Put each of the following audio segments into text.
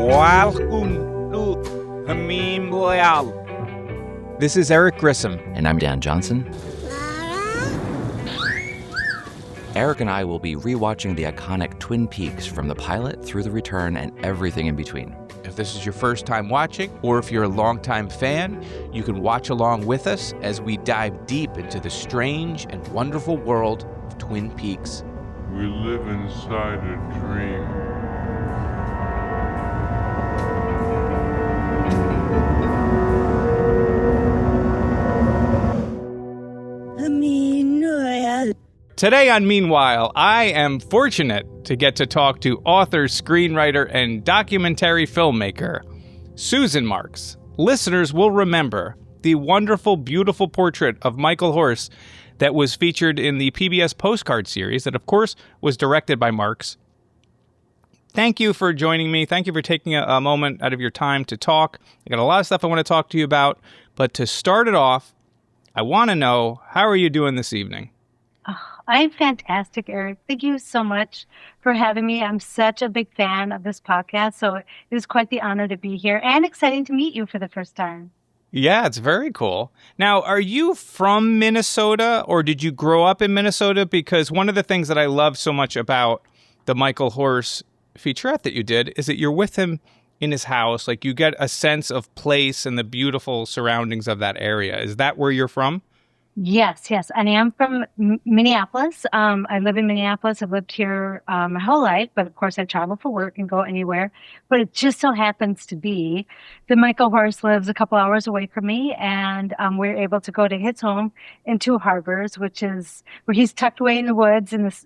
Welcome to Hameen Royale. This is Eric Grissom. And I'm Dan Johnson. Eric and I will be rewatching the iconic Twin Peaks from the pilot through the return and everything in between. If this is your first time watching, or if you're a longtime fan, you can watch along with us as we dive deep into the strange and wonderful world of Twin Peaks. We live inside a dream. Today on Meanwhile, I am fortunate to get to talk to author, screenwriter, and documentary filmmaker Susan Marks. Listeners will remember the wonderful, beautiful portrait of Michael Horse that was featured in the PBS Postcard series that, of course, was directed by Marks. Thank you for joining me. Thank you for taking a moment out of your time to talk. I got a lot of stuff I want to talk to you about, but to start it off, I want to know, how are you doing this evening? I'm fantastic, Eric. Thank you so much for having me. I'm such a big fan of this podcast, so it is quite the honor to be here and exciting to meet you for the first time. Yeah, it's very cool. Now, are you from Minnesota, or did you grow up in Minnesota? Because one of the things that I love so much about the Michael Horse featurette that you did is that you're with him in his house. Like, you get a sense of place and the beautiful surroundings of that area. Is that where you're from? Yes. I am from Minneapolis. I live in Minneapolis. I've lived here my whole life, but of course I travel for work and go anywhere. But it just so happens to be that Michael Horse lives a couple hours away from me, and we're able to go to his home in Two Harbors, which is where he's tucked away in the woods in this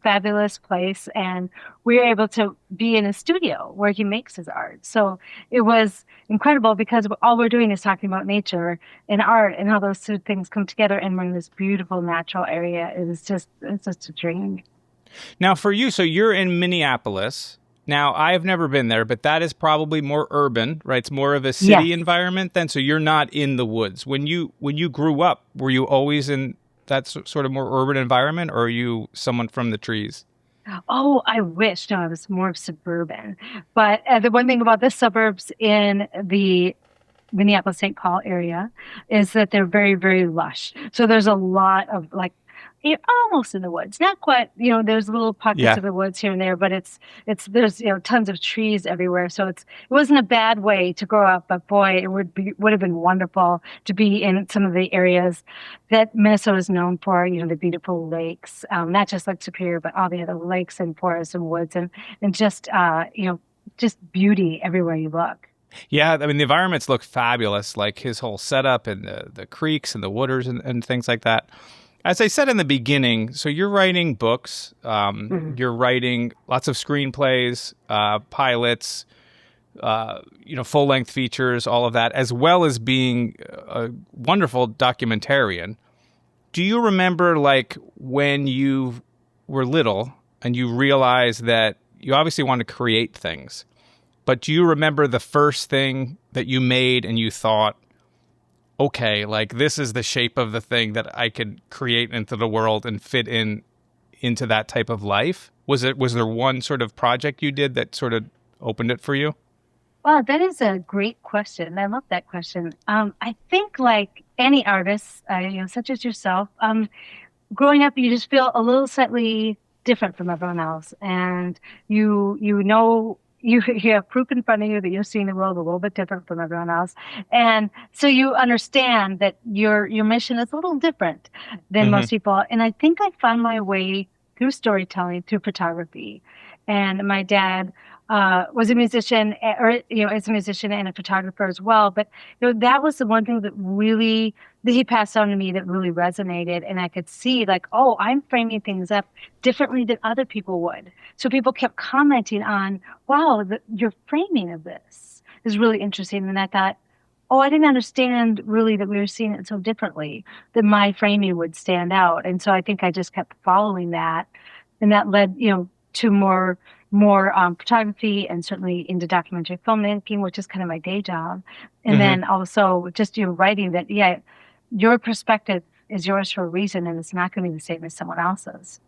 fabulous place, and we're able to be in a studio where he makes his art. So it was incredible because all we're doing is talking about nature and art and how those two things come together, and we're in this beautiful natural area. It's just a dream. Now, for you, so you're in Minneapolis. Now, I've never been there, but that is probably more urban, right? It's more of a city environment then, so you're not in the woods. When you grew up, were you always in that sort of more urban environment, or are you someone from the trees? Oh, I wish. No, I was more suburban. But the one thing about the suburbs in the Minneapolis-St. Paul area is that they're very, very lush. So there's a lot of you're almost in the woods, not quite. There's little pockets of the woods here and there, but there's tons of trees everywhere. So it wasn't a bad way to grow up. But boy, it would have been wonderful to be in some of the areas that Minnesota is known for. The beautiful lakes, not just Lake Superior, but all the other lakes and forests and woods, and just just beauty everywhere you look. Yeah, I mean, the environments look fabulous, like his whole setup and the creeks and the wooders and things like that. As I said in the beginning, so you're writing books, you're writing lots of screenplays, pilots, full-length features, all of that, as well as being a wonderful documentarian. Do you remember, when you were little and you realized that you obviously want to create things, but do you remember the first thing that you made and you thought, okay, this is the shape of the thing that I could create into the world and fit into that type of life? Was there one sort of project you did that sort of opened it for you? Well, that is a great question. I love that question. I think like any artist, such as yourself, growing up, you just feel a little slightly different from everyone else. And you have proof in front of you that you're seeing the world a little bit different from everyone else. And so you understand that your mission is a little different than most people. And I think I found my way through storytelling, through photography. And my dad was a musician, is a musician and a photographer as well. But that was the one thing that he passed on to me that really resonated, and I could see I'm framing things up differently than other people would. So people kept commenting on, "Wow, your framing of this is really interesting." And I thought, I didn't understand really that we were seeing it so differently, that my framing would stand out. And so I think I just kept following that, and that led to more photography, and certainly into documentary filmmaking, which is kind of my day job. And then also just writing that, your perspective is yours for a reason, and it's not going to be the same as someone else's.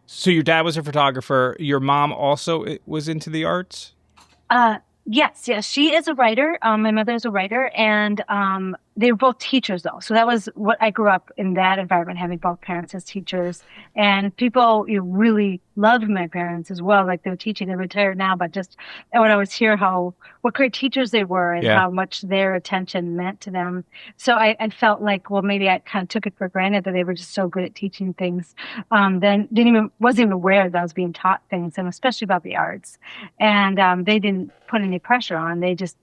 So your dad was a photographer. Your mom also was into the arts? Yes. She is a writer. My mother is a writer, and they were both teachers, though. So that was what I grew up in, that environment, having both parents as teachers. And people really loved my parents as well. Like, they were teaching. They're retired now, but just I would always hear what great teachers they were, and how much their attention meant to them. So I felt like, well, maybe I kind of took it for granted that they were just so good at teaching things. Then wasn't even aware that I was being taught things, and especially about the arts. And they didn't put any pressure on. They just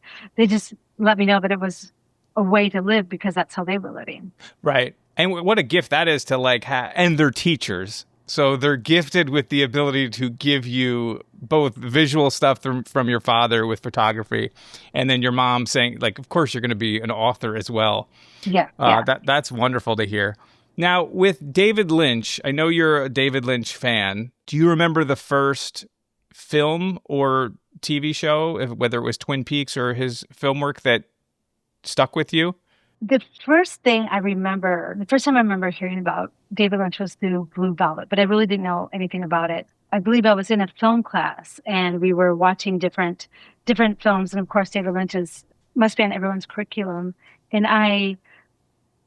let me know that it was a way to live, because that's how they were living. Right. And what a gift that is to and they're teachers. So they're gifted with the ability to give you both visual stuff from your father with photography, and then your mom saying, like, of course you're going to be an author as well. Yeah. That's wonderful to hear. Now, with David Lynch, I know you're a David Lynch fan. Do you remember the first film or TV show, whether it was Twin Peaks or his film work, that stuck with you? The first time I remember hearing about David Lynch was through Blue Velvet, but I really didn't know anything about it. I believe I was in a film class, and we were watching different films, and of course David Lynch must be on everyone's curriculum. And I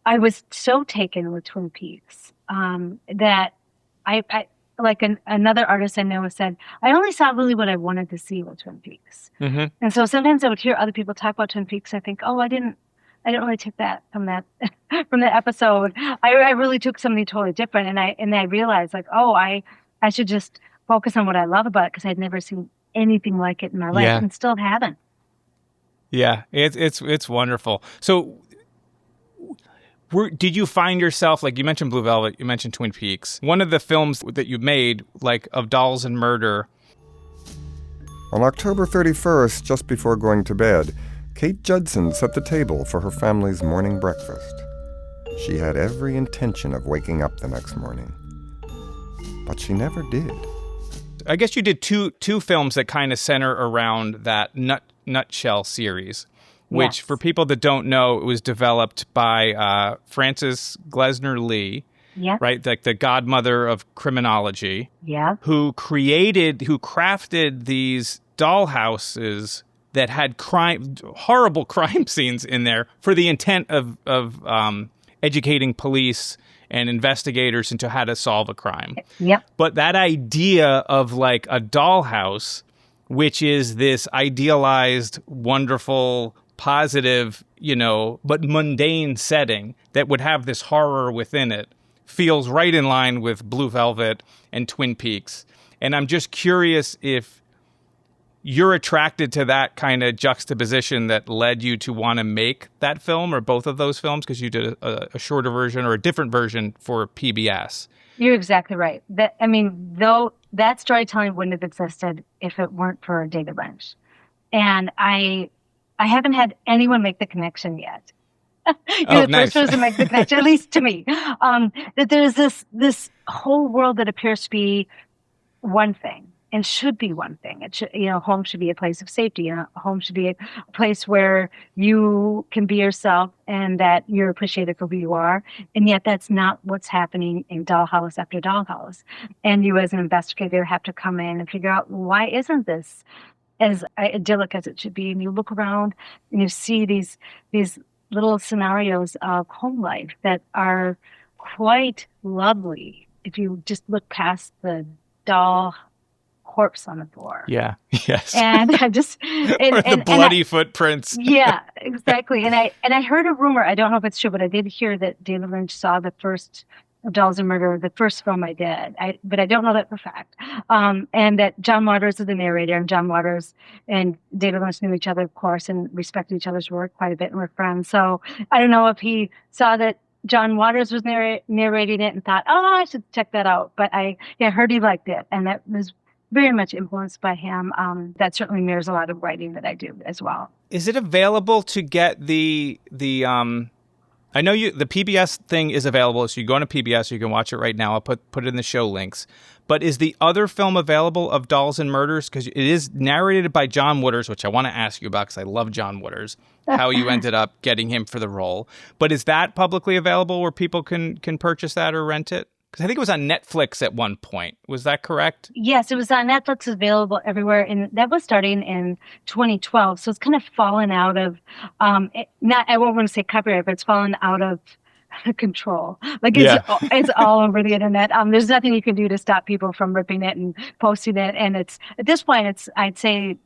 was so taken with Twin Peaks that I like another artist I know said, I only saw really what I wanted to see with Twin Peaks. Mm-hmm. And so sometimes I would hear other people talk about Twin Peaks. I think, I didn't really take that from that episode. I really took something totally different, and I realized, like, I should just focus on what I love about it, because I'd never seen anything like it in my life, and still haven't. Yeah, it's wonderful. So, did you find yourself, like, you mentioned Blue Velvet, you mentioned Twin Peaks, one of the films that you made, like, of Dolls and Murder? On October 31st, just before going to bed, Kate Judson set the table for her family's morning breakfast. She had every intention of waking up the next morning, but she never did. I guess you did two films that kind of center around that Nutshell series, which, for people that don't know, it was developed by Frances Glessner Lee, right, like the godmother of criminology, who crafted these dollhouses that had horrible crime scenes in there for the intent of educating police and investigators into how to solve a crime. Yep. But that idea of, like, a dollhouse, which is this idealized, wonderful, positive, but mundane setting that would have this horror within it, feels right in line with Blue Velvet and Twin Peaks. And I'm just curious if you're attracted to that kind of juxtaposition that led you to want to make that film, or both of those films, because you did a shorter version or a different version for PBS. You're exactly right. Though that storytelling wouldn't have existed if it weren't for David Lynch. And I haven't had anyone make the connection yet. You're the first person to make the connection, at least to me. That there's this whole world that appears to be one thing, and should be one thing. It should, home should be a place of safety. Home should be a place where you can be yourself and that you're appreciated for who you are. And yet that's not what's happening in dollhouse after dollhouse. And you, as an investigator, have to come in and figure out, why isn't this as idyllic as it should be? And you look around and you see these little scenarios of home life that are quite lovely if you just look past the doll corpse on the floor. Yeah. Yes. And I just the bloody footprints. Yeah, exactly. And I heard a rumor. I don't know if it's true, but I did hear that David Lynch saw the first of Dolls and Murder, the first film I did. But I don't know that for fact. And that John Waters is the narrator, and John Waters and David Lynch knew each other, of course, and respected each other's work quite a bit, and were friends. So I don't know if he saw that John Waters was narrating it and thought, I should check that out. But I heard he liked it, and that was very much influenced by him. That certainly mirrors a lot of writing that I do as well. Is it available to get the I know the PBS thing is available, so you go on to PBS, you can watch it right now. I'll put it in the show links. But is the other film available of Dolls and Murders? Because it is narrated by John Waters, which I want to ask you about because I love John Waters, how you ended up getting him for the role. But is that publicly available where people can purchase that or rent it? Because I think it was on Netflix at one point. Was that correct? Yes, it was on Netflix, available everywhere, and that was starting in 2012. So it's kind of fallen out of, I won't want to say copyright, but it's fallen out of control. Like it's all over the internet. There's nothing you can do to stop people from ripping it and posting it. And it's at this point, I'd say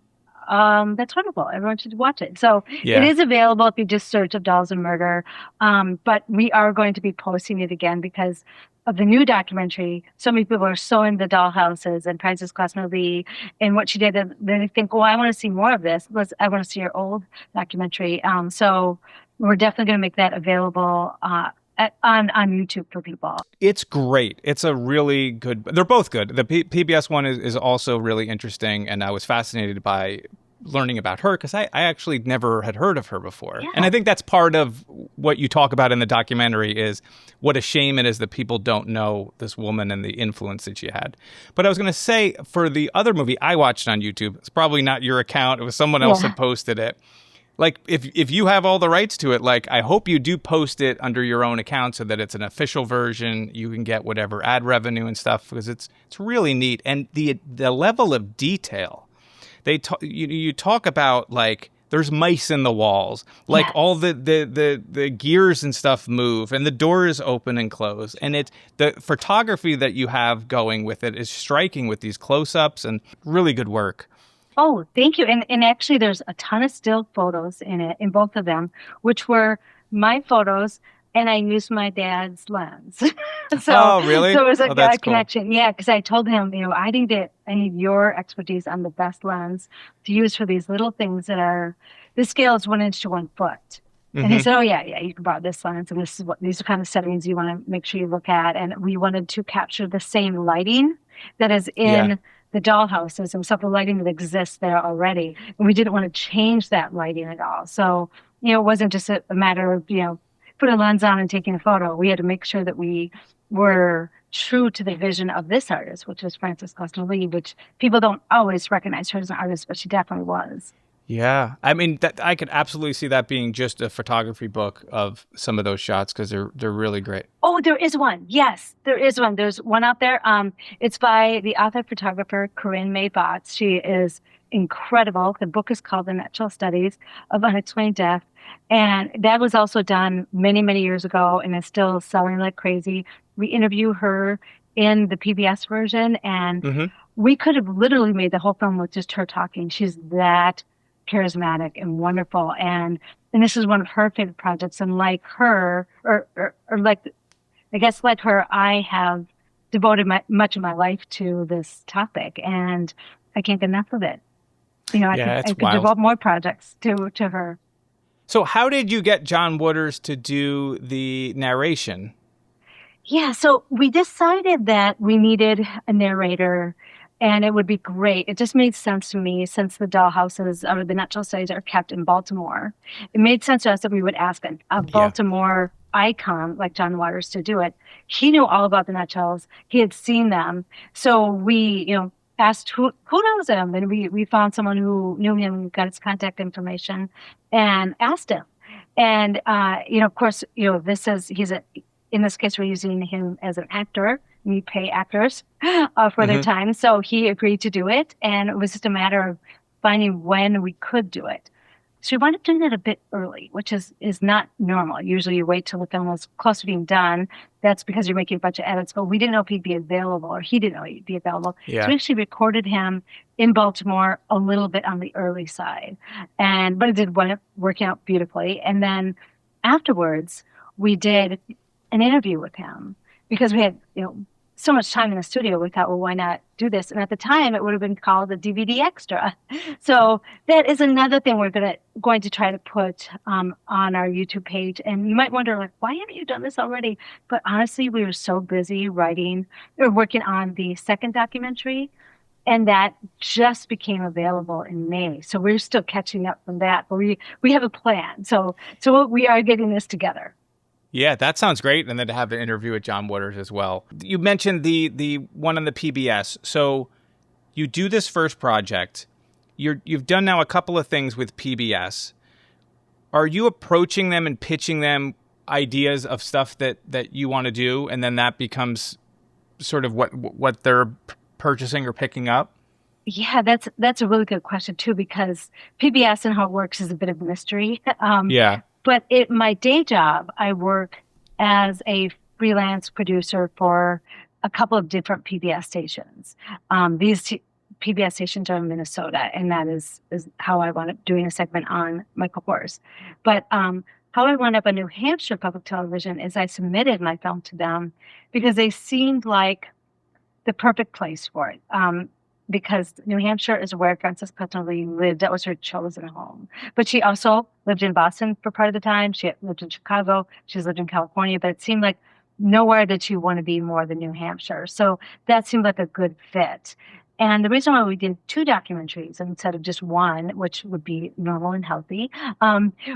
that's wonderful. Everyone should watch it. So it is available if you just search of Dolls and Murder. But we are going to be posting it again because of the new documentary. So many people are so into dollhouses and Frances Cosmo Lee and what she did. And they think, well, I want to see more of this. I want to see your old documentary. So we're definitely going to make that available on YouTube for people. It's great. It's a really good. They're both good. The PBS one is also really interesting, and I was fascinated by learning about her because I actually never had heard of her before. Yeah. And I think that's part of what you talk about in the documentary is what a shame it is that people don't know this woman and the influence that she had. But I was going to say, for the other movie I watched on YouTube, it's probably not your account. It was someone else that posted it. Like, if you have all the rights to it, like, I hope you do post it under your own account so that it's an official version. You can get whatever ad revenue and stuff because it's really neat. And the level of detail, you talk about, like, there's mice in the walls, like all the gears and stuff move and the doors open and close. And it's the photography that you have going with it is striking with these close-ups and really good work. Oh, thank you. And actually, there's a ton of still photos in both of them, which were my photos, and I used my dad's lens. Oh, really? So it was a cool. connection. Yeah, because I told him, I need your expertise on the best lens to use for these little things the scale is 1 inch to 1 foot. Mm-hmm. And he said, oh, yeah, you can borrow this lens, and these are kind of settings you want to make sure you look at. And we wanted to capture the same lighting that is in the dollhouses and stuff, the lighting that exists there already. And we didn't want to change that lighting at all. So, it wasn't just a matter of, put a lens on and taking a photo. We had to make sure that we were true to the vision of this artist, which was Frances Cosmo Lee, which people don't always recognize her as an artist, but she definitely was. Yeah. I mean, I could absolutely see that being just a photography book of some of those shots because they're really great. Oh, there is one. Yes, there is one. There's one out there. It's by the author-photographer Corinne May Botts. She is incredible. The book is called The Natural Studies of Unexplained Death. And that was also done many, many years ago and is still selling like crazy. We interview her in the PBS version, and we could have literally made the whole film with just her talking. She's that charismatic and wonderful, and this is one of her favorite projects. And like her, or like, I guess like her, I have devoted much of my life to this topic, and I can't get enough of it. I could devote more projects to her. So how did you get John Waters to do the narration? Yeah, so we decided that we needed a narrator, and it would be great. It just made sense to me since the dollhouses or the natural studies are kept in Baltimore. It made sense to us that we would ask a Baltimore icon like John Waters to do it. He knew all about the naturals. He had seen them. So we, asked who knows him, and we found someone who knew him, got his contact information, and asked him. And of course, in this case, we're using him as an actor. We pay actors for their time. So he agreed to do it. And it was just a matter of finding when we could do it. So we wanted to do that a bit early, which is not normal. Usually you wait till the film was close to being done. That's because you're making a bunch of edits. But we didn't know if he'd be available, or he didn't know he'd be available. Yeah. So we actually recorded him in Baltimore a little bit on the early side. But it did work out beautifully. And then afterwards, we did an interview with him because we had, so much time in the studio. We thought, well, why not do this? And at the time, it would have been called a DVD extra. So that is another thing we're going to try to put on our YouTube page. And you might wonder, like, why haven't you done this already? But honestly, we were so busy working on the second documentary, and that just became available in May. So we're still catching up from that. But we have a plan. So we are getting this together. Yeah, that sounds great. And then to have an interview with John Waters as well. You mentioned the one on the PBS. So you do this first project. You've done now a couple of things with PBS. Are you approaching them and pitching them ideas of stuff that you want to do, and then that becomes sort of what they're purchasing or picking up? Yeah, that's a really good question too, because PBS and how it works is a bit of a mystery. Yeah. But my day job, I work as a freelance producer for a couple of different PBS stations. These PBS stations are in Minnesota, and that is how I wound up doing a segment on Michael Kors. But how I wound up on New Hampshire Public Television is I submitted my film to them because they seemed like the perfect place for it. Because New Hampshire is where Frances Pettinelli lived. That was her chosen home. But she also lived in Boston for part of the time. She lived in Chicago. She's lived in California. But it seemed like nowhere did she want to be more than New Hampshire. So that seemed like a good fit. And the reason why we did 2 documentaries instead of just one, which would be normal and healthy,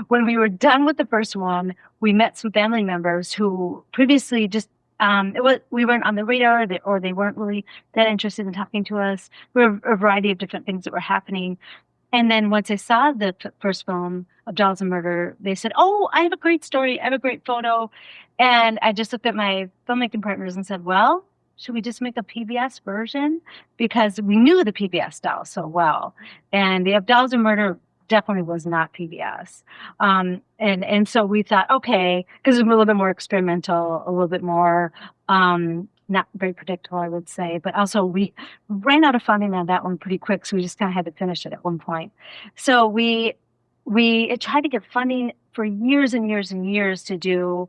when we were done with the first one, we met some family members who previously just we weren't on the radar, or they weren't really that interested in talking to us. There were a variety of different things that were happening. And then once I saw the first film of Dolls and Murder, they said, "Oh, I have a great story. I have a great photo." And I just looked at my filmmaking partners and said, "Well, should we just make a PBS version?" Because we knew the PBS dolls so well. And the Dolls and Murder definitely was not PBS. And so we thought, okay, because it was a little bit more experimental, a little bit more not very predictable, I would say. But also we ran out of funding on that one pretty quick, so we just kind of had to finish it at one point. So we tried to get funding for years and years and years to do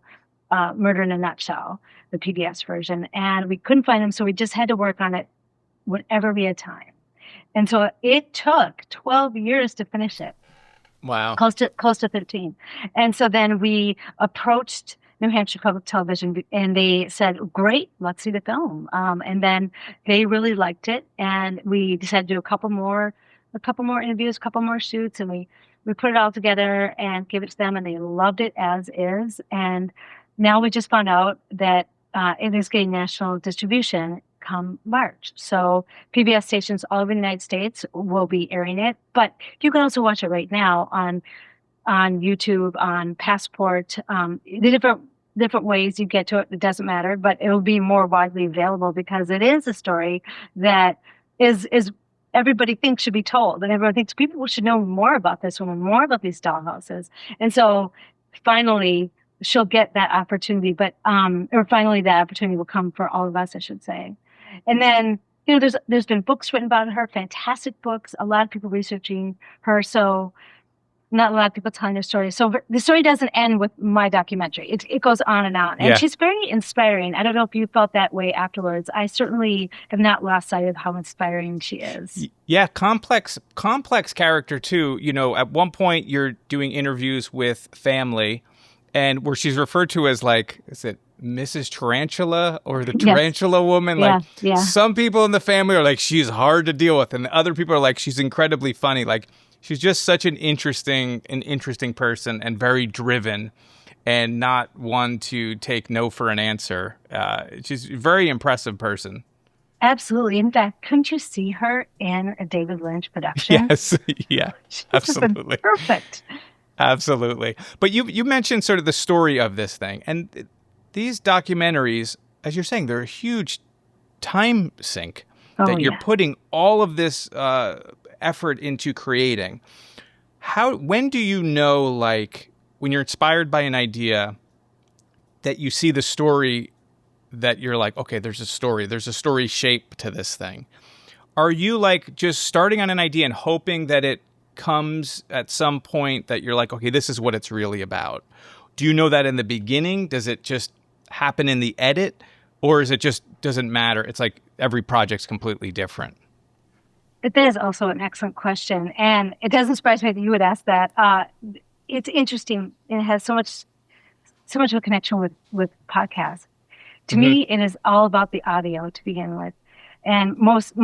Murder in a Nutshell, the PBS version, and we couldn't find them, so we just had to work on it whenever we had time. And so it took 12 years to finish it. Wow. Close to 13. And so then we approached New Hampshire Public Television, and they said, "Great, let's see the film." And then they really liked it, and we decided to do a couple more interviews, a couple more shoots, and we put it all together and gave it to them, and they loved it as is. And now we just found out that it is getting national distribution come March. So PBS stations all over the United States will be airing it, but you can also watch it right now on YouTube, on Passport, the different ways you get to it. It doesn't matter, but it will be more widely available because it is a story that is everybody thinks should be told, and everyone thinks people should know more about this woman, more about these dollhouses. And so finally she'll get that opportunity, but or finally that opportunity will come for all of us, I should say. And then, there's been books written about her, fantastic books, a lot of people researching her. So not a lot of people telling their story. So the story doesn't end with my documentary. It goes on and on. And she's very inspiring. I don't know if you felt that way afterwards. I certainly have not lost sight of how inspiring she is. Yeah, complex character too. At one point you're doing interviews with family, and where she's referred to as is it Mrs. Tarantula or the Tarantula Woman? Yeah. Some people in the family are like, she's hard to deal with, and other people are like, she's incredibly funny. She's just such an interesting person, and very driven, and not one to take no for an answer. She's a very impressive person. Absolutely. In fact, couldn't you see her in a David Lynch production? Yes. Yeah. Absolutely. Perfect. Absolutely. But you mentioned sort of the story of this thing, and these documentaries, as you're saying, they're a huge time sink that you're putting all of this effort into creating. When do you know, when you're inspired by an idea, that you see the story, that you're like, okay, there's a story shape to this thing? Are you just starting on an idea and hoping that it comes at some point that you're like, okay, this is what it's really about? Do you know that in the beginning? Does it just happen in the edit? Or is it just doesn't matter? It's like every project's completely different. That is also an excellent question. And it doesn't surprise me that you would ask that. It's interesting. It has so much of a connection with podcasts. To me, it is all about the audio to begin with. And most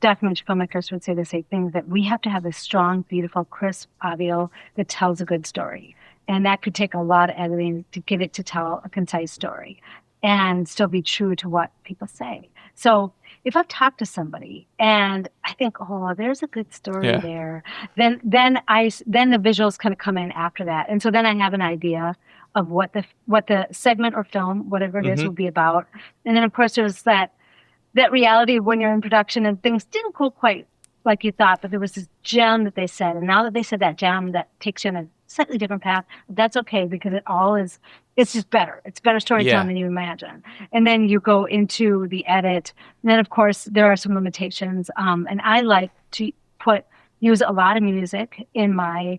documentary filmmakers would say the same thing, that we have to have this strong, beautiful, crisp audio that tells a good story. And that could take a lot of editing to get it to tell a concise story and still be true to what people say. So if I've talked to somebody and I think, oh, there's a good story there, then the visuals kind of come in after that. And so then I have an idea of what the segment or film, whatever it is, will be about. And then of course there's that reality of when you're in production and things didn't go quite like you thought, but there was this gem that they said. And now that they said that gem, that takes you in a slightly different path, that's okay, because it's just better. It's better storytelling than you imagine. And then you go into the edit. And then of course there are some limitations. And I like to use a lot of music in my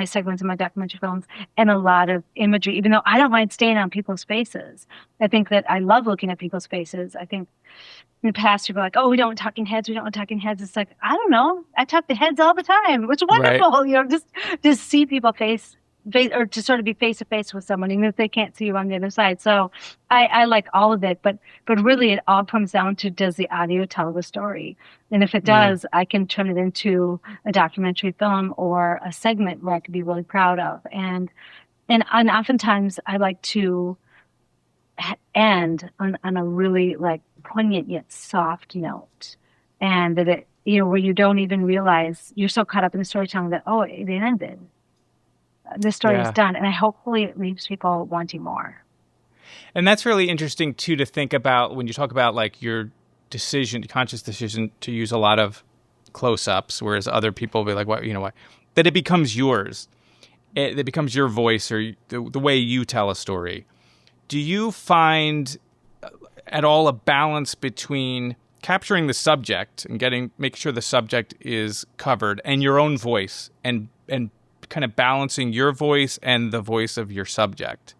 segments, in my documentary films, and a lot of imagery, even though I don't mind staying on people's faces. I think that I love looking at people's faces. I think in the past, people are like, oh, we don't want talking heads. We don't want talking heads. It's like, I don't know. I talk to heads all the time, which is wonderful. Right. You know, just see people face, or to sort of be face to face with someone, even if they can't see you on the other side. So I like all of it, but really it all comes down to, does the audio tell the story? And if it does, I can turn it into a documentary film or a segment where I could be really proud of. And oftentimes I like to end on a really like poignant yet soft note, and that it, you know, where you don't even realize you're so caught up in the storytelling that, oh, it ended. The story is done, and hopefully it leaves people wanting more. And that's really interesting too to think about when you talk about like your conscious decision to use a lot of close-ups, whereas other people will be like, "What, you know what?" That it becomes yours. It becomes your voice or the way you tell a story. Do you find at all a balance between capturing the subject and making sure the subject is covered and your own voice and kind of balancing your voice and the voice of your subject?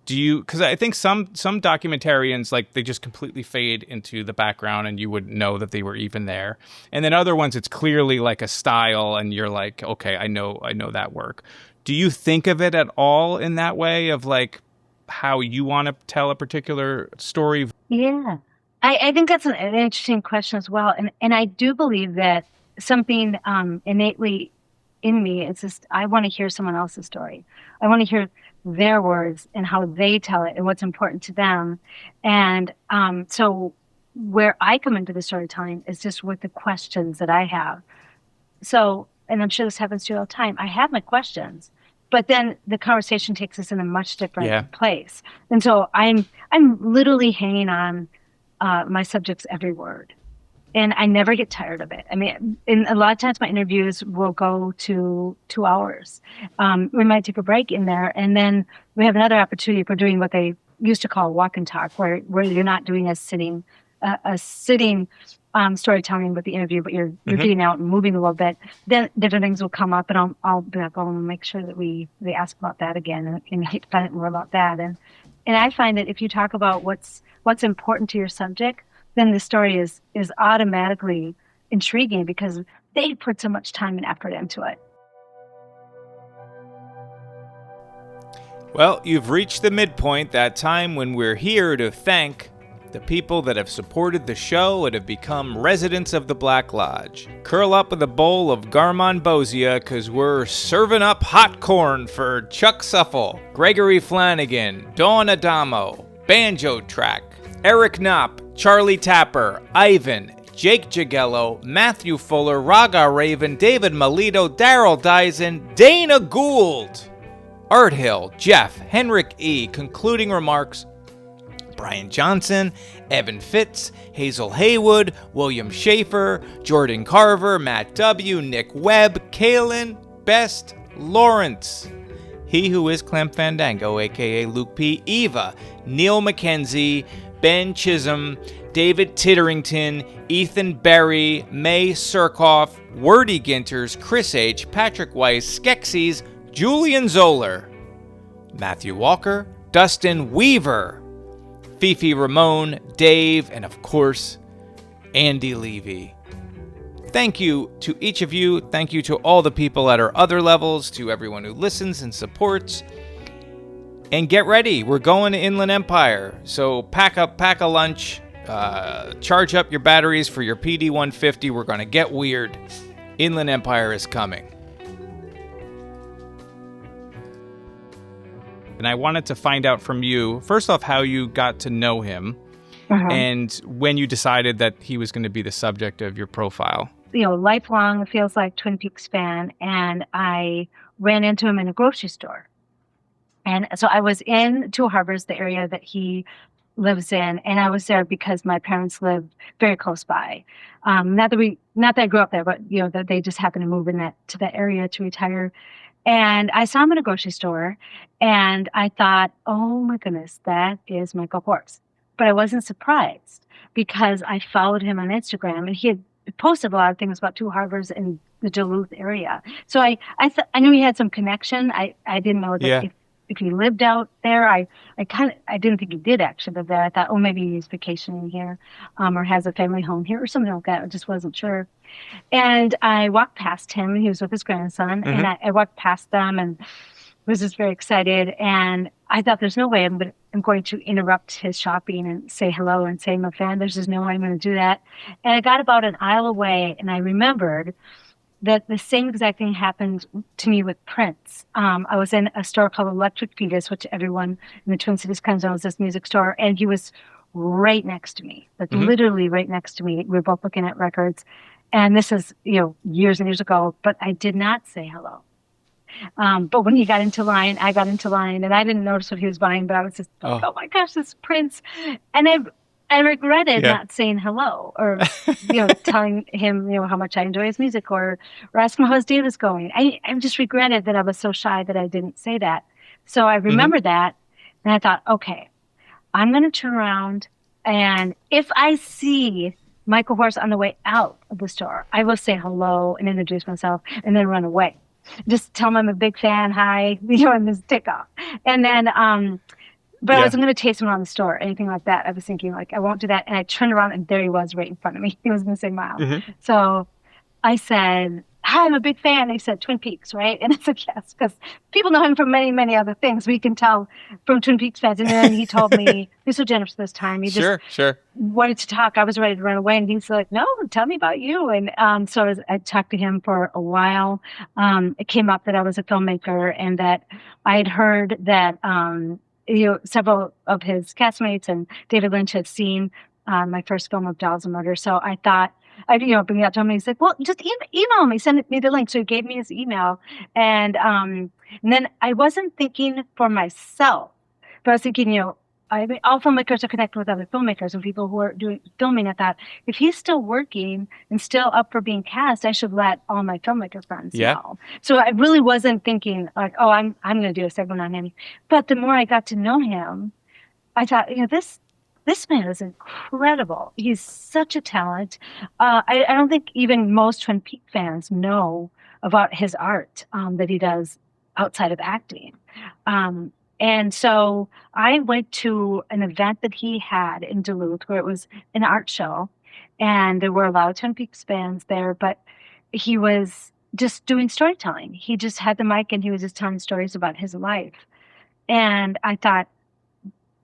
Because I think some documentarians, like, they just completely fade into the background and you wouldn't know that they were even there. And then other ones, it's clearly like a style and you're like, okay, I know that work. Do you think of it at all in that way of like how you want to tell a particular story? Yeah, I think that's an interesting question as well. And I do believe that something innately in me, it's just, I want to hear someone else's story. I want to hear their words and how they tell it and what's important to them. And so where I come into the storytelling is just with the questions that I have. So, and I'm sure this happens to you all the time, I have my questions, but then the conversation takes us in a much different place. And so I'm literally hanging on my subject's every word. And I never get tired of it. I mean, a lot of times my interviews will go to 2 hours. We might take a break in there, and then we have another opportunity for doing what they used to call walk and talk, where you're not doing a sitting storytelling with the interview, but you're getting out and moving a little bit. Then different things will come up, and I'll be like, oh, make sure that they ask about that again and find out more about that. And I find that if you talk about what's important to your subject, then the story is automatically intriguing because they put so much time and effort into it. Well, you've reached the midpoint, that time when we're here to thank the people that have supported the show and have become residents of the Black Lodge. Curl up with a bowl of garmonbozia, because we're serving up hot corn for Chuck Suffle, Gregory Flanagan, Dawn Adamo, Banjo Track, Eric Knopp, Charlie Tapper, Ivan, Jake Jagello, Matthew Fuller, Raga Raven, David Melito, Daryl Dyson, Dana Gould, Art Hill, Jeff, Henrik E., concluding remarks, Brian Johnson, Evan Fitz, Hazel Haywood, William Schaefer, Jordan Carver, Matt W., Nick Webb, Kalen, Best, Lawrence, He Who Is Clem Fandango, a.k.a. Luke P., Eva, Neil McKenzie, Ben Chisholm, David Titterington, Ethan Berry, May Surkoff, Wordy Ginters, Chris H., Patrick Weiss, Skeksis, Julian Zoller, Matthew Walker, Dustin Weaver, Fifi Ramone, Dave, and of course, Andy Levy. Thank you to each of you. Thank you to all the people at our other levels, to everyone who listens and supports. And get ready. We're going to Inland Empire. So pack a lunch, charge up your batteries for your PD-150. We're going to get weird. Inland Empire is coming. And I wanted to find out from you, first off, how you got to know him and when you decided that he was going to be the subject of your profile. Lifelong feels like Twin Peaks fan, and I ran into him in a grocery store. And so I was in Two Harbors, the area that he lives in, and I was there because my parents lived very close by. Not that I grew up there, but that they just happened to move to that area to retire. And I saw him in a grocery store, and I thought, oh my goodness, that is Michael Horse. But I wasn't surprised because I followed him on Instagram, and he had posted a lot of things about Two Harbors in the Duluth area. So I knew he had some connection. I didn't know that if he lived out there. I didn't think he did actually live there. I thought, oh, maybe he's vacationing here, or has a family home here or something like that. I just wasn't sure. And I walked past him. He was with his grandson, and I walked past them and was just very excited. And I thought, there's no way I'm going to interrupt his shopping and say hello and say I'm a fan. There's just no way I'm going to do that. And I got about an aisle away, and I remembered that the same exact thing happened to me with Prince. I was in a store called Electric Fetus, which everyone in the Twin Cities kind of knows, this music store, and he was right next to me, like literally right next to me. We were both looking at records, and this is years and years ago, but I did not say hello. But when he got into line, I got into line, and I didn't notice what he was buying, but I was just, oh my gosh, this is Prince. And I regretted not saying hello or, telling him, how much I enjoy his music or asking him how his day was going. I just regretted that I was so shy that I didn't say that. So I remembered that, and I thought, okay, I'm going to turn around, and if I see Michael Horse on the way out of the store, I will say hello and introduce myself and then run away. Just tell him I'm a big fan, hi, and just take off. And then, but I wasn't going to chase him around the store or anything like that. I was thinking, I won't do that. And I turned around, and there he was right in front of me. He was in the same aisle. So I said, hi, I'm a big fan. He said, Twin Peaks, right? And I said, yes, because people know him from many, many other things. We can tell from Twin Peaks fans. And then he told me, he was so generous this time. He just wanted to talk. I was ready to run away. And he's like, no, tell me about you. And so I talked to him for a while. It came up that I was a filmmaker and that I had heard that several of his castmates and David Lynch had seen my first film of Dolls and Murder. So I thought, bring it up to him. He's like, well, just email me, send me the link. So he gave me his email. And then I wasn't thinking for myself, but I was thinking, all filmmakers are connected with other filmmakers and people who are doing filming. I thought, if he's still working and still up for being cast, I should let all my filmmaker friends know. So I really wasn't thinking like, oh, I'm going to do a segment on him. But the more I got to know him, I thought, this man is incredible. He's such a talent. I don't think even most Twin Peaks fans know about his art that he does outside of acting. And so I went to an event that he had in Duluth where it was an art show, and there were a lot of Twin Peaks fans there, but he was just doing storytelling. He just had the mic, and he was just telling stories about his life. And I thought,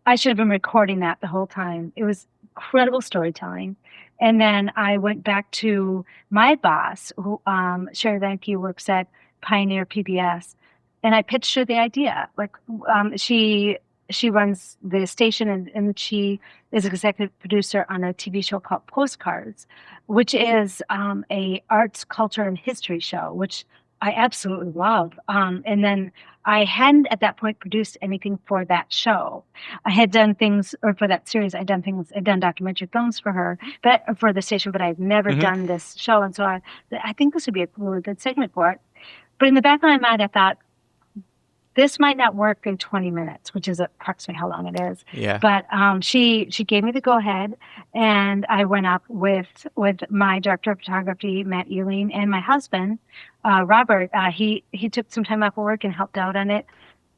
I should have been recording that the whole time. It was incredible storytelling. And then I went back to my boss, who Sherry Vanke works at Pioneer PBS, and I pitched her the idea. She runs the station, and she is executive producer on a TV show called Postcards, which is a arts, culture, and history show, which I absolutely love. And then I hadn't at that point produced anything for that show. I had done things, or for that series, I'd done documentary films for her, but for the station, but I'd never done this show. And so I think this would be a really good segment for it. But in the back of my mind, I thought, this might not work in 20 minutes, which is approximately how long it is. Yeah. But she gave me the go ahead, and I went up with my director of photography, Matt Ealing, and my husband, Robert. He took some time off of work and helped out on it,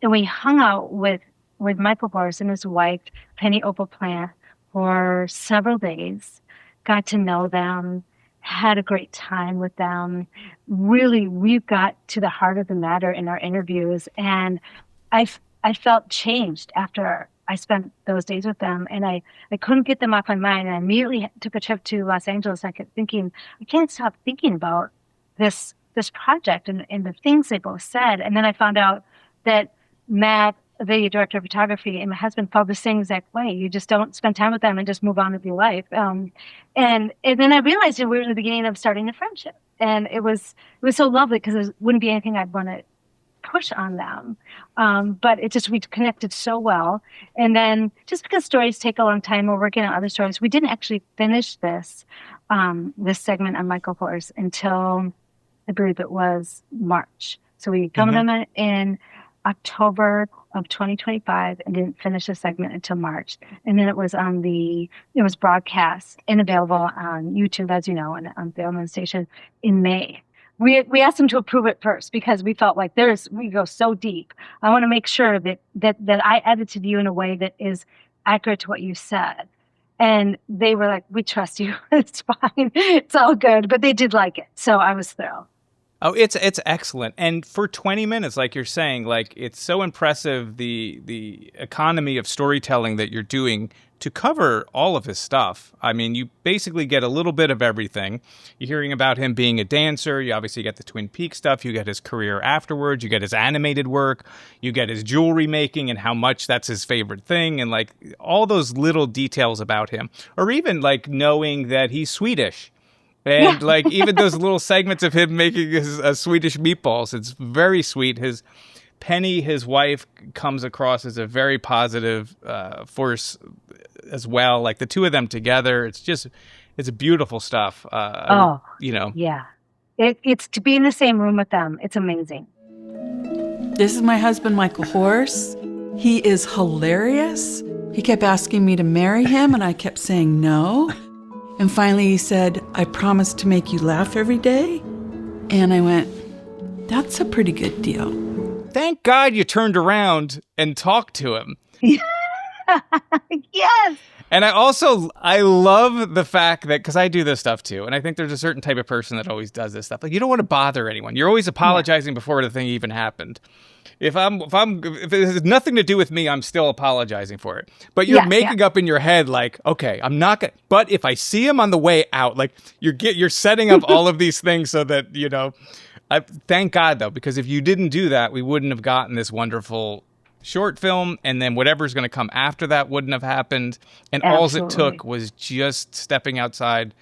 and we hung out with Michael Horse and his wife, Penny Opal Plant, for several days. Got to know them. Had a great time with them. Really, we got to the heart of the matter in our interviews, and I felt changed after I spent those days with them, and I couldn't get them off my mind. And I immediately took a trip to Los Angeles. I kept thinking, I can't stop thinking about this project and the things they both said. And then I found out that Matt the director of photography, and my husband felt the same exact way. You just don't spend time with them and just move on with your life. And then I realized that we were in the beginning of starting a friendship, and it was so lovely because it wouldn't be anything I'd want to push on them. But we connected so well. And then just because stories take a long time, we're working on other stories. We didn't actually finish this segment on Michael Horse until I believe it was March. So we filmed them in October of 2025 and didn't finish the segment until March. And then it was broadcast and available on YouTube, as you know, and on the Film Station in May. We asked them to approve it first because we felt like we go so deep. I want to make sure that I edited you in a way that is accurate to what you said. And they were like, we trust you. It's fine. It's all good. But they did like it. So I was thrilled. Oh, it's excellent. And for 20 minutes, like you're saying, like it's so impressive the economy of storytelling that you're doing to cover all of his stuff. I mean, you basically get a little bit of everything. You're hearing about him being a dancer. You obviously get the Twin Peaks stuff. You get his career afterwards. You get his animated work. You get his jewelry making and how much that's his favorite thing. And like all those little details about him, or even like knowing that he's Swedish. And like even those little segments of him making his Swedish meatballs, it's very sweet. Penny, his wife, comes across as a very positive force as well. Like the two of them together, it's beautiful stuff. Yeah. It's to be in the same room with them. It's amazing. This is my husband, Michael Horse. He is hilarious. He kept asking me to marry him, and I kept saying no. And finally he said, I promise to make you laugh every day. And I went, that's a pretty good deal. Thank God you turned around and talked to him. Yes. And I love the fact that, because I do this stuff too, and I think there's a certain type of person that always does this stuff. Like, you don't want to bother anyone. You're always apologizing before the thing even happened. If it has nothing to do with me, I'm still apologizing for it. But you're making up in your head, like, okay, I'm not gonna. But if I see him on the way out, like you're setting up all of these things so that thank God though, because if you didn't do that, we wouldn't have gotten this wonderful short film, and then whatever's going to come after that wouldn't have happened. And all it took was just stepping outside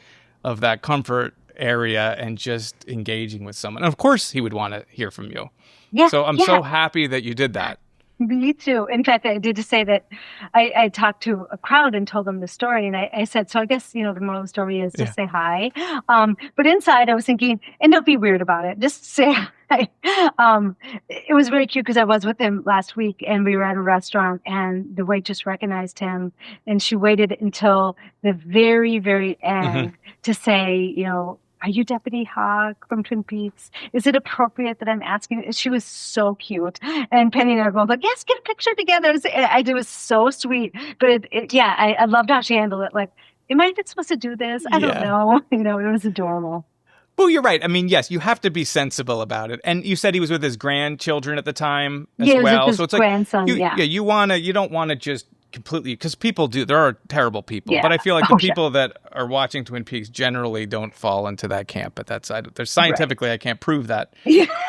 of that comfort area and just engaging with someone. And of course, he would want to hear from you. Yeah, so I'm so happy that you did that. Me too. In fact, I did just say that I talked to a crowd and told them the story. And I said, so I guess, the moral of the story is just say hi. But inside I was thinking, and don't be weird about it. Just say hi. It was very cute because I was with him last week and we were at a restaurant and the waitress recognized him and she waited until the very, very end to say, are you Deputy Hawk from Twin Peaks? Is it appropriate that I'm asking? She was so cute. And Penny and I were both like, yes, get a picture together. It was so sweet. But I loved how she handled it. Like, am I even supposed to do this? I don't know. It was adorable. Well, you're right. I mean, yes, you have to be sensible about it. And you said he was with his grandchildren at the time as well. With his grandson, you don't want to just completely, because people do, there are terrible people, but I feel like the people that are watching Twin Peaks generally don't fall into that camp. But there's scientifically, I can't prove that,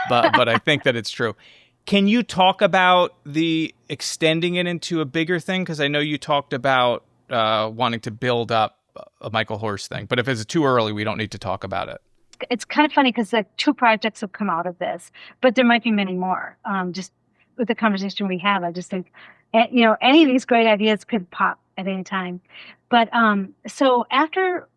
but I think that it's true. Can you talk about the extending it into a bigger thing? Because I know you talked about wanting to build up a Michael Horse thing, but if it's too early, we don't need to talk about it. It's kind of funny because like 2 projects have come out of this, but there might be many more. Just with the conversation we have, I just think, any of these great ideas could pop at any time. But so after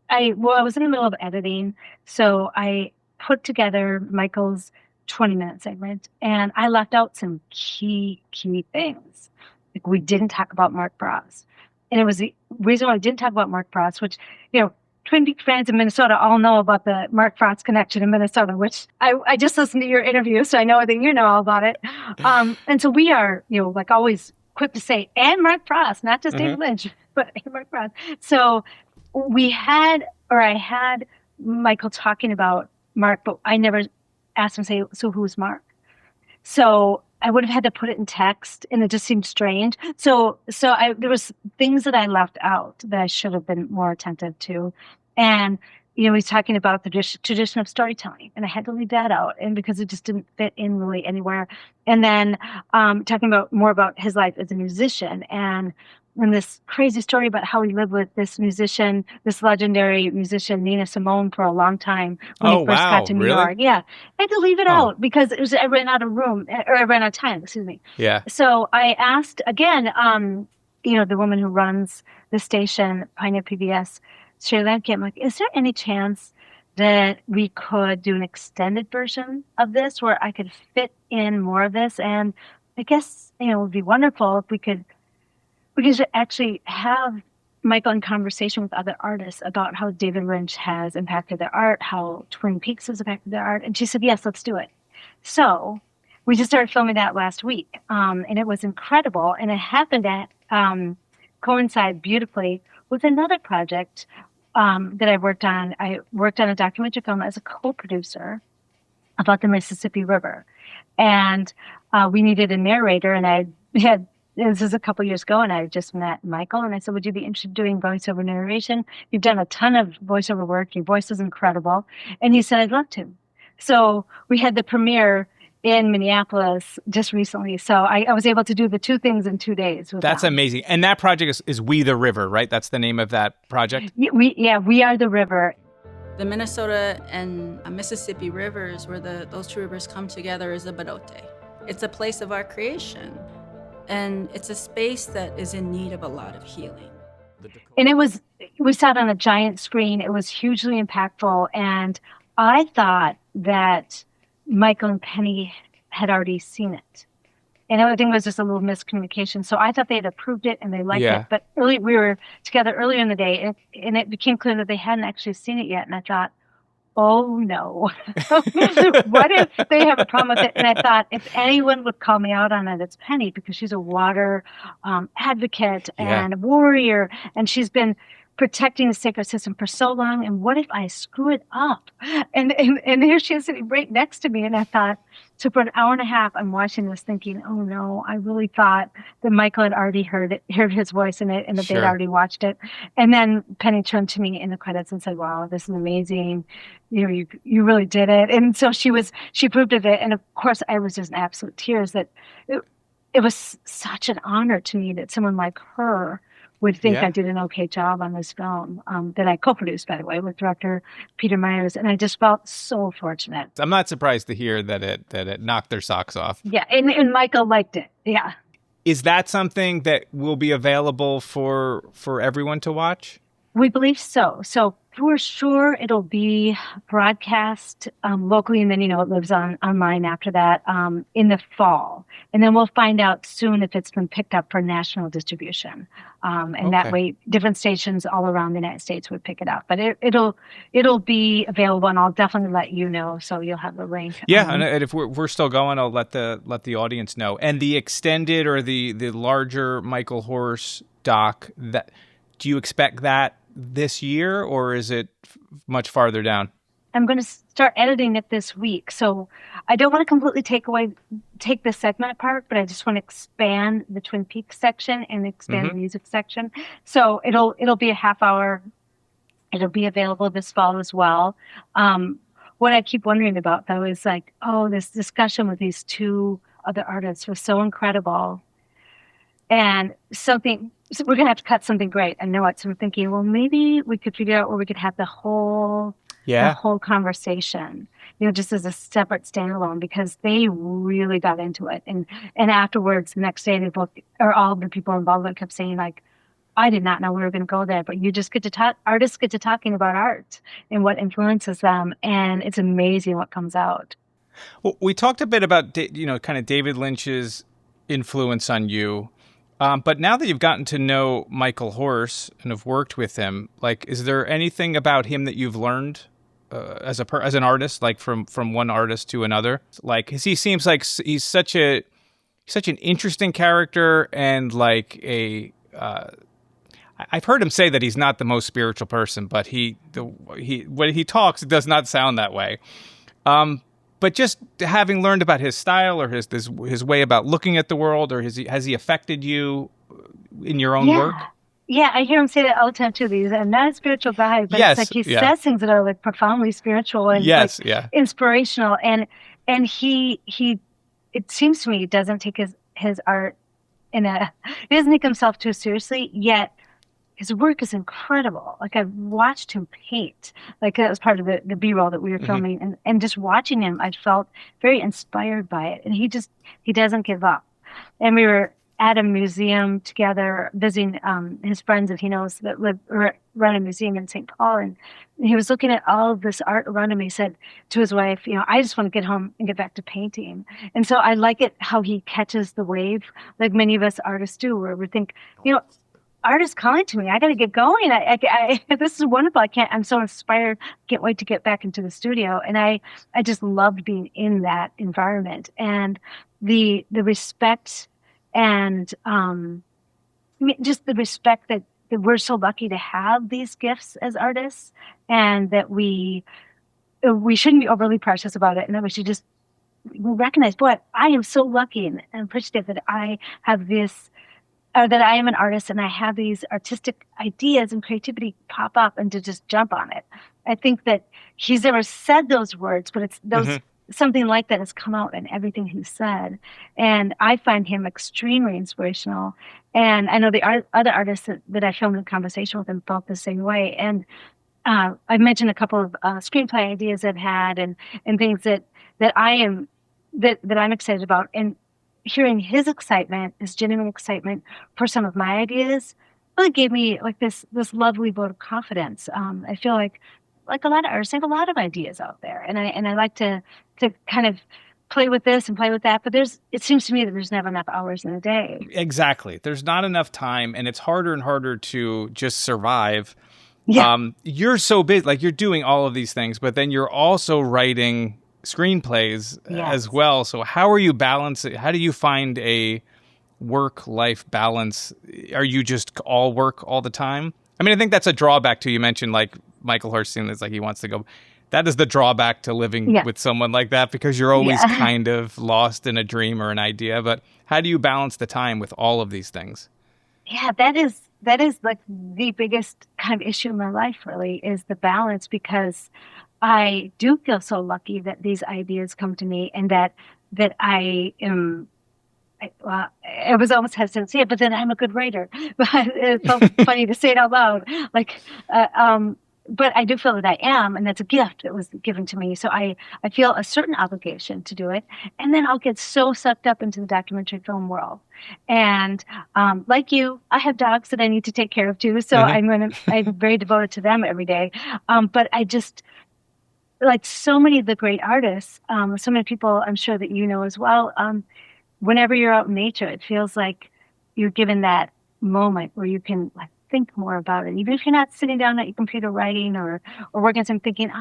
I was in the middle of editing, so I put together Michael's 20-minute segment, and I left out some key things. Like, we didn't talk about Mark Frost, and it was the reason why I didn't talk about Mark Frost, which Twin Peaks fans in Minnesota all know about the Mark Frost connection in Minnesota, which I just listened to your interview, so I know that you know all about it. And so we are, like always quick to say, and Mark Frost, not just David Lynch, but Mark Frost. So I had Michael talking about Mark, but I never asked him, say, so who's Mark? So I would have had to put it in text, and it just seemed strange. So there was things that I left out that I should have been more attentive to. And, he's talking about the tradition of storytelling, and I had to leave that out, and because it just didn't fit in really anywhere. And then talking more about his life as a musician, and this crazy story about how he lived with this musician, this legendary musician, Nina Simone, for a long time when he first got to New Really? York. Yeah, I had to leave it Oh. out because I ran out of I ran out of time. Excuse me. Yeah. So I asked again, the woman who runs the station, Pioneer PBS, Sherry Lamke, I'm like, is there any chance that we could do an extended version of this where I could fit in more of this? And I guess, it would be wonderful if we could actually have Michael in conversation with other artists about how David Lynch has impacted their art, how Twin Peaks has impacted their art. And she said, yes, let's do it. So we just started filming that last week. And it was incredible. And it happened to coincide beautifully with another project that I worked on. I worked on a documentary film as a co-producer about the Mississippi River. And we needed a narrator, and this is a couple years ago, and I just met Michael, and I said, would you be interested in doing voiceover narration? You've done a ton of voiceover work. Your voice is incredible. And he said, I'd love to. So we had the premiere in Minneapolis just recently. So I was able to do the two things in 2 days. That's amazing. And that project is We the River, right? That's the name of that project? We Are the River. The Minnesota and Mississippi rivers, where those two rivers come together, is a barote. It's a place of our creation. And it's a space that is in need of a lot of healing. And we saw it on a giant screen. It was hugely impactful. And I thought that Michael and Penny had already seen it. And I think it was just a little miscommunication. So I thought they had approved it and they liked it. But we were together earlier in the day, and it became clear that they hadn't actually seen it yet. And I thought, oh no, what if they have a problem with it? And I thought, if anyone would call me out on it, it's Penny, because she's a water advocate and warrior, and she's been protecting the sacred system for so long. And what if I screw it up? And here she is sitting right next to me. And I thought, so for an hour and a half, I'm watching this thinking, oh no, I really thought that Michael had already heard his voice in it, and that they'd already watched it. And then Penny turned to me in the credits and said, wow, this is amazing. You really did it. And so she proved it. And of course I was just in absolute tears that it was such an honor to me that someone like her would think I did an okay job on this film that I co-produced, by the way, with director Peter Myers. And I just felt so fortunate. I'm not surprised to hear that it knocked their socks off. Yeah, and Michael liked it. Yeah. Is that something that will be available for everyone to watch? We believe so. So for sure it'll be broadcast locally, and then, it lives online after that in the fall. And then we'll find out soon if it's been picked up for national distribution. That way different stations all around the United States would pick it up. But it'll be available, and I'll definitely let you know, so you'll have the link. Yeah, and if we're still going, I'll let the audience know. And the extended or the larger Michael Horse doc, do you expect that this year, or is it much farther down? I'm going to start editing it this week. So I don't want to completely take the segment apart, but I just want to expand the Twin Peaks section and expand the music section. So it'll be a half hour. It'll be available this fall as well. What I keep wondering about, though, is this discussion with these two other artists was so incredible. And so we're going to have to cut something great. I know it. So I'm thinking, well, maybe we could figure out where we could have the whole conversation, just as a separate standalone, because they really got into it. And afterwards, the next day, all the people involved with it kept saying, I did not know we were going to go there, but you just get to talk, artists get to talking about art and what influences them. And it's amazing what comes out. Well, we talked a bit about, kind of David Lynch's influence on you. But now that you've gotten to know Michael Horse and have worked with him, is there anything about him that you've learned as an artist, from one artist to another? He seems like he's such an interesting character, and I've heard him say that he's not the most spiritual person, but when he talks, it does not sound that way. But just having learned about his style or his way about looking at the world, or has he affected you in your own work? Yeah, I hear him say that all the time too. He's not a spiritual guy, but it's like Yes, he yeah. says things that are like profoundly spiritual and like Yes, yeah. inspirational. And he it seems to me he doesn't take his art in a he doesn't take himself too seriously, yet his work is incredible. Like I've watched him paint. Like that was part of the B-roll that we were Hmm. filming, and just watching him, I felt very inspired by it. And he doesn't give up. And we were at a museum together visiting his friends that he knows that run a museum in St. Paul, and he was looking at all of this art around him. He said to his wife, I just want to get home and get back to painting. And so I like it how he catches the wave, like many of us artists do, where we think, art is calling to me. I got to get going. This is wonderful. I'm so inspired. Can't wait to get back into the studio. And I just loved being in that environment, and the respect and just the respect that we're so lucky to have these gifts as artists, and that we shouldn't be overly precious about it, and that we should just recognize, boy, I am so lucky and appreciative that I have this, or that I am an artist and I have these artistic ideas and creativity pop up, and to just jump on it. I think that he's never said those words, but it's those Hmm. something like that has come out in everything he said. And I find him extremely inspirational. And I know the other artists that I filmed in conversation with him felt the same way. And I've mentioned a couple of screenplay ideas I've had, and things that I am that I'm excited about. And hearing his excitement, his genuine excitement for some of my ideas, really gave me like this lovely vote of confidence. I feel like a lot of artists have a lot of ideas out there, and I like to kind of play with this and play with that. But it seems to me that there's never enough hours in a day. Exactly. There's not enough time, and it's harder and harder to just survive. Yeah. You're so busy, like you're doing all of these things, but then you're also writing screenplays as Yes. well. So how are you balancing? How do you find a work-life balance? Are you just all work all the time? I mean, I think that's a drawback too. You mentioned like Michael Hurston is like he wants to go. That is the drawback to living Yeah. with someone like that, because you're always Yeah. kind of lost in a dream or an idea. But how do you balance the time with all of these things? Yeah, that is like the biggest kind of issue in my life, really, is the balance, because I do feel so lucky that these ideas come to me, and that I am. I was almost hesitant to say it, but then I'm a good writer. But it felt funny to say it out loud. Like, but I do feel that I am, and that's a gift that was given to me. So I feel a certain obligation to do it, and then I'll get so sucked up into the documentary film world. And like you, I have dogs that I need to take care of too. So Hmm. I'm very devoted to them every day. But I just, like so many of the great artists, so many people I'm sure that you know as well. Whenever you're out in nature, it feels like you're given that moment where you can like think more about it. Even if you're not sitting down at your computer writing or working on something, thinking,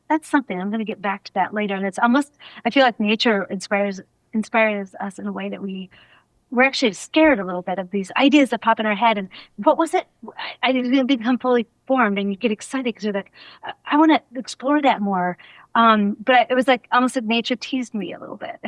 that's something. I'm going to get back to that later. And it's almost, I feel like nature inspires us in a way that we're actually scared a little bit of these ideas that pop in our head. And what was it? I didn't become fully formed, and you get excited because you're like, I want to explore that more. But it was like almost like nature teased me a little bit.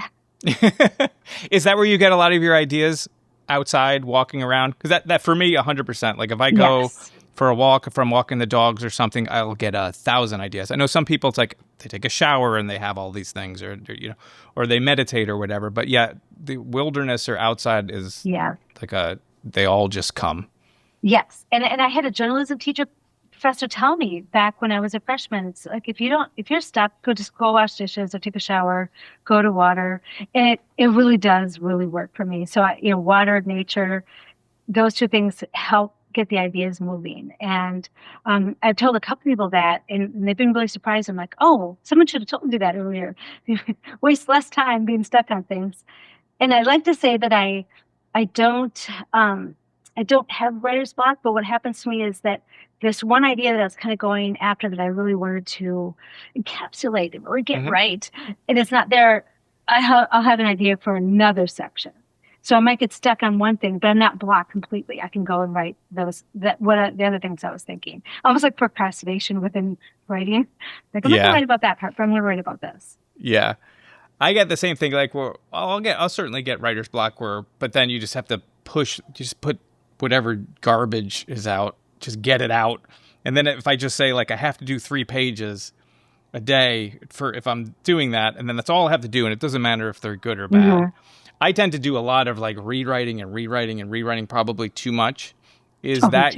Is that where you get a lot of your ideas, outside walking around? Because that for me 100%. Like if I go Yes. for a walk, if I'm walking the dogs or something, I'll get 1,000 ideas. I know some people, it's like they take a shower and they have all these things, or they meditate or whatever. But yeah, the wilderness or outside is Yeah. like they all just come. Yes. And I had a journalism teacher professor tell me back when I was a freshman, it's like if you're stuck, go wash dishes or take a shower, go to water. And it really does really work for me. So water, nature, those two things help get the ideas moving. And I've told a couple people that, and they've been really surprised. I'm like, oh, someone should have told me that earlier. Waste less time being stuck on things. And I like to say that I don't I don't have writer's block, but what happens to me is that this one idea that I was kind of going after, that I really wanted to encapsulate and really get Hmm. right, and it's not there. I'll have an idea for another section. So I might get stuck on one thing, but I'm not blocked completely. I can go and write the other things I was thinking. Almost like procrastination within writing. Like I'm not Yeah. gonna write about that part, but I'm gonna write about this. Yeah. I get the same thing. Like, I'll certainly get writer's block but then you just have to just put whatever garbage is out, just get it out. And then if I just say like I have to do 3 pages a day for if I'm doing that, and then that's all I have to do, and it doesn't matter if they're good or bad. I tend to do a lot of like rewriting and rewriting, probably too much. Is that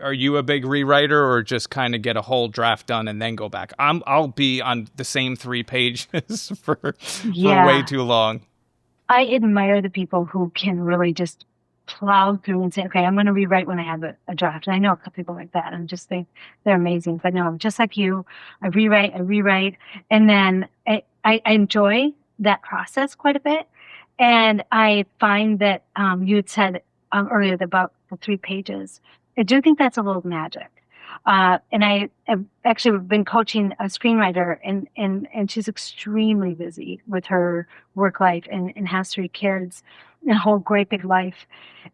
are you a big rewriter, or just kind of get a whole draft done and then go back? I'll be on the same 3 pages for way too long. I admire the people who can really just plow through and say, okay, I'm going to rewrite when I have a draft. And I know a couple people like that, and just think they're amazing. But no, just like you, I rewrite, and then I enjoy that process quite a bit. And I find that you had said earlier about the 3 pages. I do think that's a little magic. And I have actually been coaching a screenwriter, and she's extremely busy with her work life and has 3 kids and a whole great big life.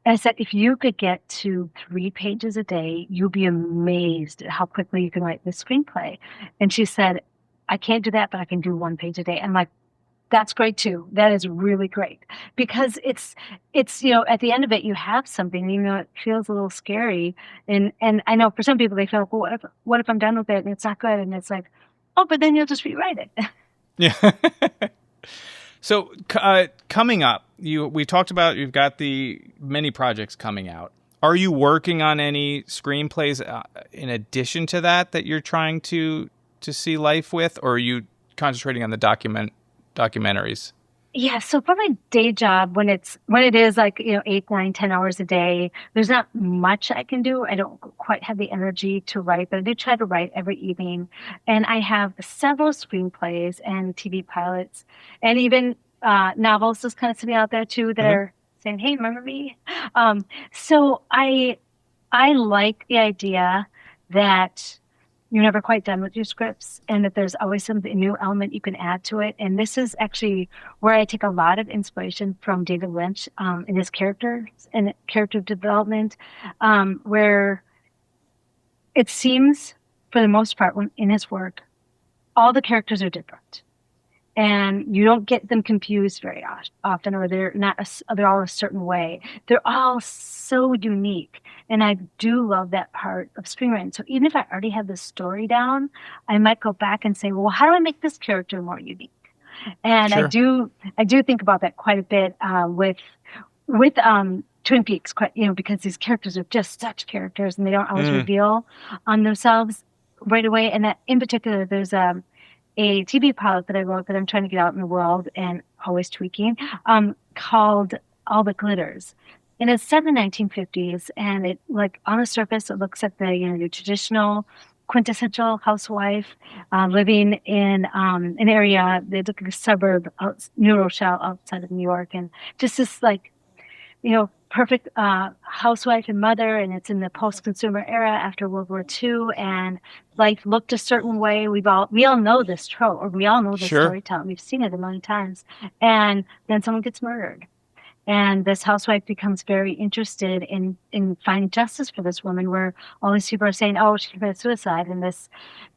And I said, if you could get to 3 pages a day, you'll be amazed at how quickly you can write this screenplay. And she said, I can't do that, but I can do 1 page a day. I'm like, that's great too. That is really great, because it's at the end of it you have something, even though it feels a little scary. And I know for some people they feel like, well, what if I'm done with it and it's not good? And it's like, oh, but then you'll just rewrite it. Yeah. So coming up, we talked about you've got the many projects coming out. Are you working on any screenplays in addition to that you're trying to see life with, or are you concentrating on the documentaries? Yeah, so for my day job, when it is like 8, 9, 10 hours a day, there's not much I can do. I don't quite have the energy to write, but I do try to write every evening. And I have several screenplays and TV pilots, and even novels just kind of sitting out there too that are saying, "Hey, remember me?" So I like the idea that you're never quite done with your scripts, and that there's always some new element you can add to it. And this is actually where I take a lot of inspiration from David Lynch in his characters and character development, where it seems, for the most part, in his work, all the characters are different. And you don't get them confused very often, or they're all a certain way. They're all so unique. And I do love that part of screenwriting. So even if I already have the story down, I might go back and say, well, how do I make this character more unique? And I do think about that quite a bit with Twin Peaks, because these characters are just such characters, and they don't always reveal on themselves right away. And that, in particular, there's a TV pilot that I wrote that I'm trying to get out in the world and always tweaking, called All the Glitters. And it's set in the 1950s, and it, like, on the surface, it looks at the your traditional quintessential housewife living in an area, they look like a suburb, New Rochelle, outside of New York, and just this perfect housewife and mother. And it's in the post-consumer era after World War II, and life looked a certain way. We all know this trope, or we all know this storytelling. We've seen it a million times. And then someone gets murdered. And this housewife becomes very interested in finding justice for this woman, where all these people are saying, oh, she committed suicide. And this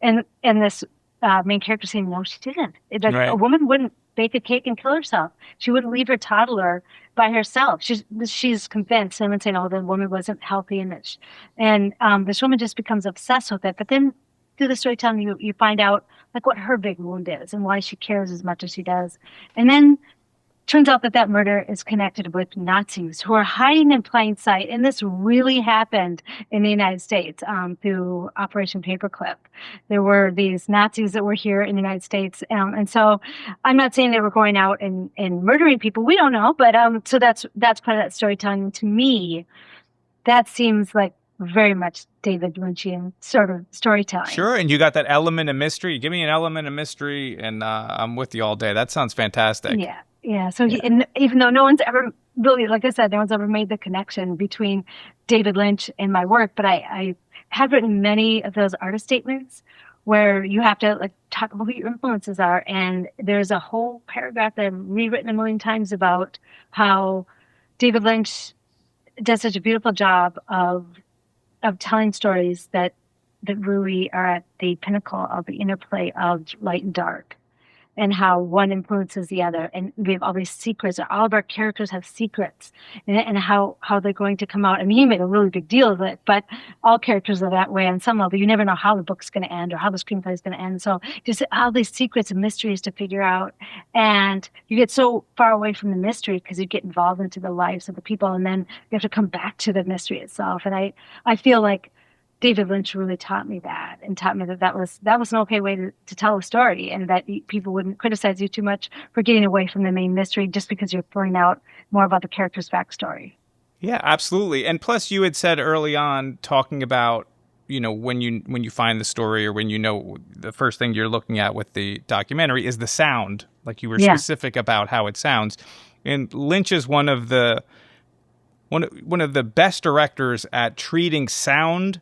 main character saying, no, she didn't. A woman wouldn't bake a cake and kill herself. She wouldn't leave her toddler by herself. She's convinced. Someone saying, oh, the woman wasn't healthy. And this woman just becomes obsessed with it. But then through the storytelling, you find out like what her big wound is and why she cares as much as she does. And then turns out that murder is connected with Nazis who are hiding in plain sight. And this really happened in the United States through Operation Paperclip. There were these Nazis that were here in the United States. And so I'm not saying they were going out and murdering people. We don't know. But so that's part of that storytelling. And to me, that seems like very much David Lynchian sort of storytelling. Sure, and you got that element of mystery. Give me an element of mystery, and I'm with you all day. That sounds fantastic. Yeah. So and even though no one's ever really, like I said, no one's ever made the connection between David Lynch and my work, but I have written many of those artist statements where you have to talk about who your influences are. And there's a whole paragraph that I've rewritten a million times about how David Lynch does such a beautiful job of telling stories that really are at the pinnacle of the interplay of light and dark. and how one influences the other. And we have all these secrets. All of our characters have secrets, and how they're going to come out. I mean, he made a really big deal of it, but all characters are that way on some level. You never know how the book's going to end or how the screenplay is going to end. So just all these secrets and mysteries to figure out. And you get so far away from the mystery because you get involved into the lives of the people, and then you have to come back to the mystery itself. And I feel like David Lynch really taught me that, and taught me that was an okay way to tell a story, and that people wouldn't criticize you too much for getting away from the main mystery just because you're throwing out more about the character's backstory. Yeah, absolutely. And plus, you had said early on, talking about, when you find the story, or when the first thing you're looking at with the documentary is the sound. Like, you were specific about how it sounds. And Lynch is one of the best directors at treating sound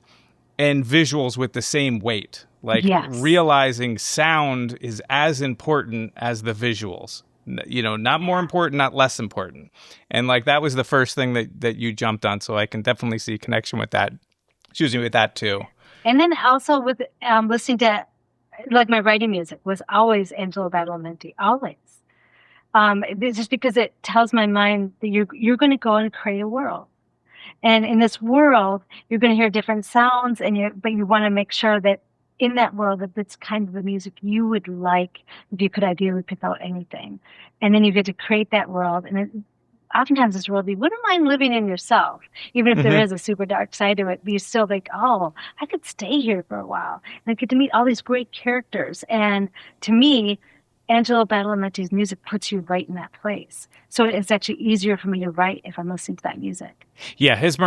and visuals with the same weight. Like, realizing sound is as important as the visuals. Not more important, not less important. And like, that was the first thing that you jumped on. So I can definitely see a connection with that. With that too. And then also with listening to, like, my writing music was always Angelo Badalamenti, always. It's just because it tells my mind that you're going to go and create a world. And in this world, you're going to hear different sounds, but you want to make sure that in that world, that it's kind of the music you would like if you could ideally pick out anything. And then you get to create that world. And oftentimes this world, you wouldn't mind living in yourself, even if there is a super dark side to it. But you still think, oh, I could stay here for a while. And I get to meet all these great characters. And to me, Angelo Badalamenti's music puts you right in that place. So it's actually easier for me to write if I'm listening to that music. Yeah, his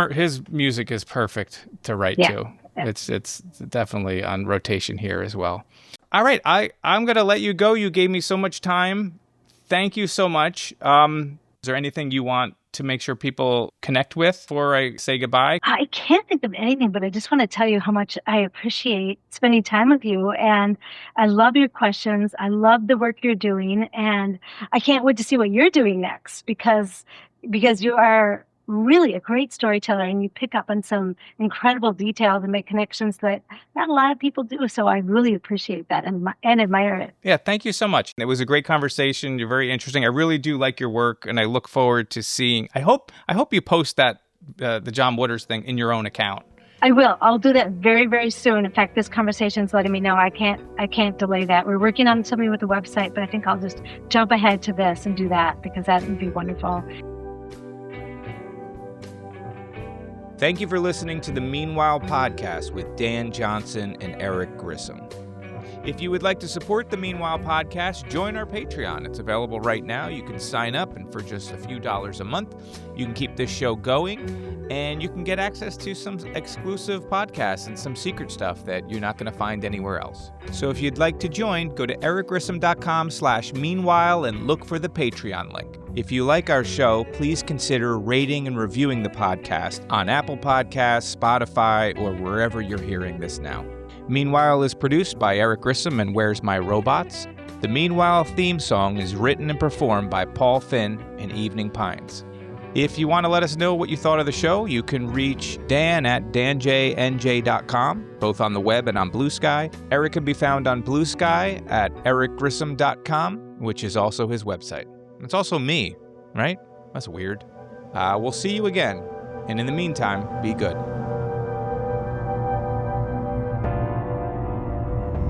music is perfect to write to. It's definitely on rotation here as well. All right, I'm going to let you go. You gave me so much time. Thank you so much. Is there anything you want to make sure people connect with before I say goodbye? I can't think of anything, but I just want to tell you how much I appreciate spending time with you. And I love your questions. I love the work you're doing. And I can't wait to see what you're doing next, because you are really a great storyteller, and you pick up on some incredible details and make connections that not a lot of people do. So I really appreciate that and admire it. Yeah, thank you so much. It was a great conversation. You're very interesting. I really do like your work, and I look forward to seeing. I hope you post that the John Waters thing in your own account. I will. I'll do that very, very soon. In fact, this conversation's letting me know I can't delay that. We're working on something with the website, but I think I'll just jump ahead to this and do that, because that would be wonderful. Thank you for listening to the Meanwhile podcast with Dan Johnson and Eric Grissom. If you would like to support the Meanwhile podcast, join our Patreon. It's available right now. You can sign up, and for just a few dollars a month, you can keep this show going, and you can get access to some exclusive podcasts and some secret stuff that you're not going to find anywhere else. So if you'd like to join, go to ericgrissom.com/meanwhile and look for the Patreon link. If you like our show, please consider rating and reviewing the podcast on Apple Podcasts, Spotify, or wherever you're hearing this now. Meanwhile is produced by Eric Grissom and Where's My Robots? The Meanwhile theme song is written and performed by Paul Finn and Evening Pines. If you want to let us know what you thought of the show, you can reach Dan at danjnj.com, both on the web and on Blue Sky. Eric can be found on Blue Sky at ericgrissom.com, which is also his website. It's also me, right? That's weird. We'll see you again. And in the meantime, be good.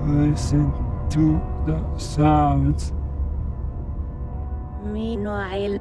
Listen to the sounds. Meanwhile.